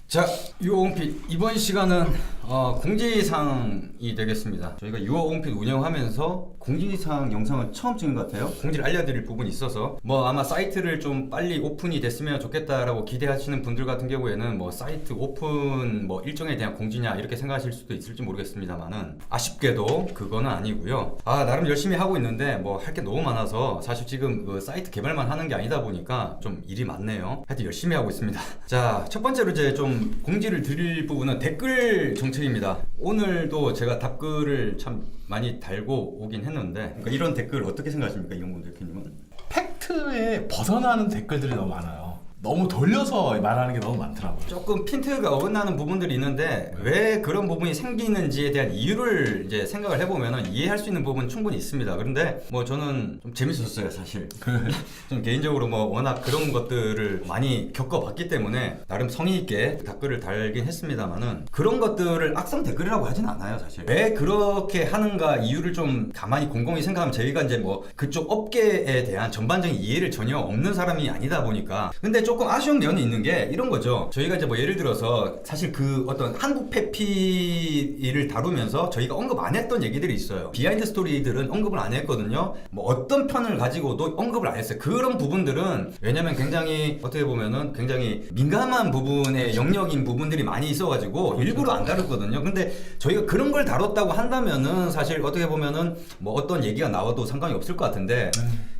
자, 유어홈핏 이번 시간은 공지사항이 되겠습니다. 저희가 유어홈핏 운영하면서 공지사항 영상을 처음 찍는 것 같아요. 공지를 알려드릴 부분이 있어서 아마 사이트를 좀 빨리 오픈이 됐으면 좋겠다라고 기대하시는 분들 같은 경우에는 사이트 오픈 일정에 대한 공지냐 이렇게 생각하실 수도 있을지 모르겠습니다만은 아쉽게도 그거는 아니고요. 나름 열심히 하고 있는데 할 게 너무 많아서 사실 지금 그 사이트 개발만 하는 게 아니다 보니까 좀 일이 많네요. 하여튼 열심히 하고 있습니다. 자, 첫 번째로 이제 좀 공지를 드릴 부분은 댓글 정책입니다. 오늘도 제가 답글을 참 많이 달고 오긴 했는데 이런 댓글 어떻게 생각하십니까, 이용곤 대표님은? 팩트에 벗어나는 댓글들이 너무 많아요. 너무 돌려서 말하는 게 너무 많더라고요. 조금 핀트가 어긋나는 부분들이 있는데 왜 그런 부분이 생기는지에 대한 이유를 이제 생각을 해보면 이해할 수 있는 부분은 충분히 있습니다. 그런데 저는 좀 재밌었어요, 사실. 좀 개인적으로 워낙 그런 것들을 많이 겪어봤기 때문에 나름 성의 있게 댓글을 달긴 했습니다만은 그런 것들을 악성 댓글이라고 하진 않아요, 사실. 왜 그렇게 하는가 이유를 좀 가만히 곰곰이 생각하면 저희가 이제 그쪽 업계에 대한 전반적인 이해를 전혀 없는 사람이 아니다 보니까. 근데 조금 아쉬운 면이 있는 게 이런 거죠. 저희가 이제 예를 들어서 사실 그 어떤 한국 페피를 다루면서 저희가 언급 안 했던 얘기들이 있어요. 비하인드 스토리들은 언급을 안 했거든요. 어떤 편을 가지고도 언급을 안 했어요. 그런 부분들은 왜냐면 굉장히 어떻게 보면은 굉장히 민감한 부분의 영역인 부분들이 많이 있어가지고 일부러 안 다뤘거든요. 근데 저희가 그런 걸 다뤘다고 한다면은 사실 어떻게 보면은 어떤 얘기가 나와도 상관이 없을 것 같은데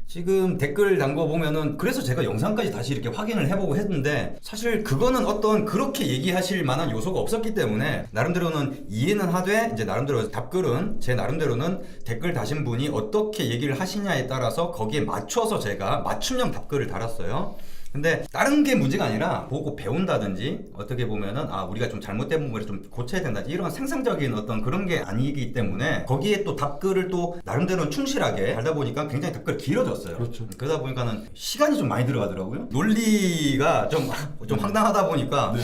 지금 댓글 단 거 보면은 그래서 제가 영상까지 다시 이렇게 확인을 해보고 했는데 사실 그거는 어떤 그렇게 얘기하실 만한 요소가 없었기 때문에 나름대로는 이해는 하되 이제 나름대로 답글은 제 나름대로는 댓글 다신 분이 어떻게 얘기를 하시냐에 따라서 거기에 맞춰서 제가 맞춤형 답글을 달았어요. 근데 다른 게 문제가 아니라 보고 배운다든지 어떻게 보면은 우리가 좀 잘못된 부분을 좀 고쳐야 된다든지 이런 생산적인 어떤 그런 게 아니기 때문에 거기에 또 답글을 또 나름대로는 충실하게 달다 보니까 굉장히 답글이 길어졌어요. 그렇죠. 그러다 보니까는 시간이 좀 많이 들어가더라고요. 논리가 좀 황당하다 보니까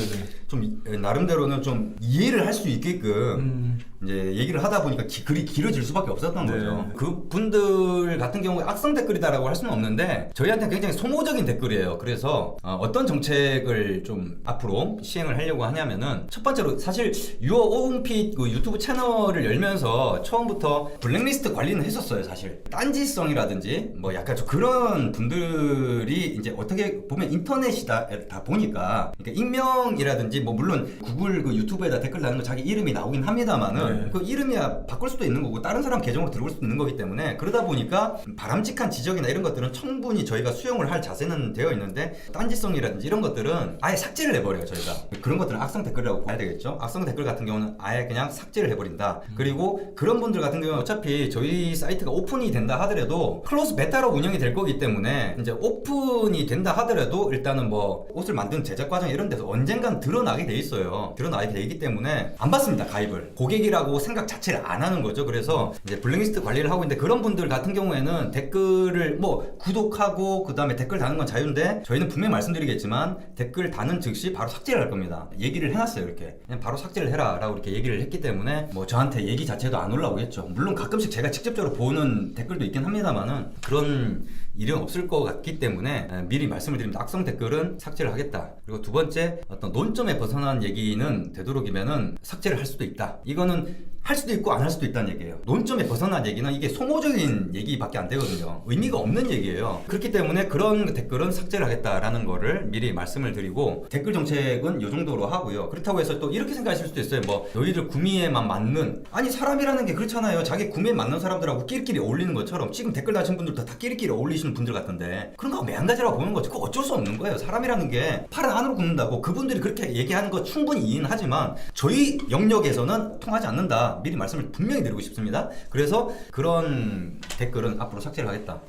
좀 나름대로는 좀 이해를 할 수 있게끔 이제 얘기를 하다 보니까 글이 길어질 수밖에 없었던 거죠. 그 분들 같은 경우에 악성 댓글이다라고 할 수는 없는데 저희한테 굉장히 소모적인 댓글이에요. 그래서 어떤 정책을 좀 앞으로 시행을 하려고 하냐면은 첫 번째로 사실 유어 오홈핏 그 유튜브 채널을 열면서 처음부터 블랙리스트 관리는 했었어요, 사실. 딴지성이라든지 약간 좀 그런 분들이 이제 어떻게 보면 인터넷이다 보니까 그러니까 익명이라든지 물론 구글 그 유튜브에다 댓글 다는 거 자기 이름이 나오긴 합니다만은 그 이름이야 바꿀 수도 있는 거고 다른 사람 계정으로 들어올 수도 있는 거기 때문에 그러다 보니까 바람직한 지적이나 이런 것들은 충분히 저희가 수용을 할 자세는 되어 있는데 딴지성이라든지 이런 것들은 아예 삭제를 해버려요, 저희가. 그런 것들은 악성 댓글이라고 봐야 되겠죠. 악성 댓글 같은 경우는 아예 그냥 삭제를 해버린다. 그리고 그런 분들 같은 경우는 어차피 저희 사이트가 오픈이 된다 하더라도 클로즈 베타로 운영이 될 거기 때문에 이제 오픈이 된다 하더라도 일단은 옷을 만드는 제작 과정 이런 데서 언젠간 드러나게 돼 있어요. 드러나게 돼 있기 때문에 안 받습니다, 가입을. 고객이라고 생각 자체를 안 하는 거죠. 그래서 이제 블랙리스트 관리를 하고 있는데 그런 분들 같은 경우에는 댓글을 구독하고 그 다음에 댓글 다는 건 자유인데 저희는 분명히 말씀드리겠지만 댓글 다는 즉시 바로 삭제를 할 겁니다. 얘기를 해놨어요, 이렇게. 그냥 바로 삭제를 해라 라고 이렇게 얘기를 했기 때문에 저한테 얘기 자체도 안 올라오겠죠. 물론 가끔씩 제가 직접적으로 보는 댓글도 있긴 합니다만은 그런 일은 없을 것 같기 때문에 미리 말씀을 드립니다. 악성 댓글은 삭제를 하겠다. 그리고 두 번째, 어떤 논점에 벗어난 얘기는 되도록이면은 삭제를 할 수도 있다. 이거는 할 수도 있고 안 할 수도 있다는 얘기예요. 논점에 벗어난 얘기는 이게 소모적인 얘기밖에 안 되거든요. 의미가 없는 얘기예요. 그렇기 때문에 그런 댓글은 삭제를 하겠다라는 거를 미리 말씀을 드리고 댓글 정책은 이 정도로 하고요. 그렇다고 해서 또 이렇게 생각하실 수도 있어요. 너희들 구미에만 맞는, 아니 사람이라는 게 그렇잖아요. 자기 구미에 맞는 사람들하고 끼리끼리 어울리는 것처럼 지금 댓글 다신 분들도 다 끼리끼리 어울리시는 분들 같은데 그런 거 매한가지라고 보는 거지. 그거 어쩔 수 없는 거예요. 사람이라는 게 팔은 안으로 굽는다고 그분들이 그렇게 얘기하는 거 충분히 이해는 하지만 저희 영역에서는 통하지 않는다. 미리 말씀을 분명히 드리고 싶습니다. 그래서 그런 댓글은 앞으로 삭제를 하겠다.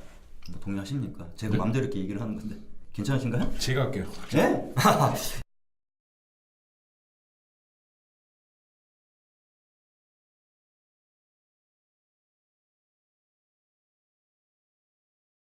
동의하십니까? 제가 마음대로 이렇게 얘기를 하는 건데 괜찮으신가요? 제가 할게요. 네?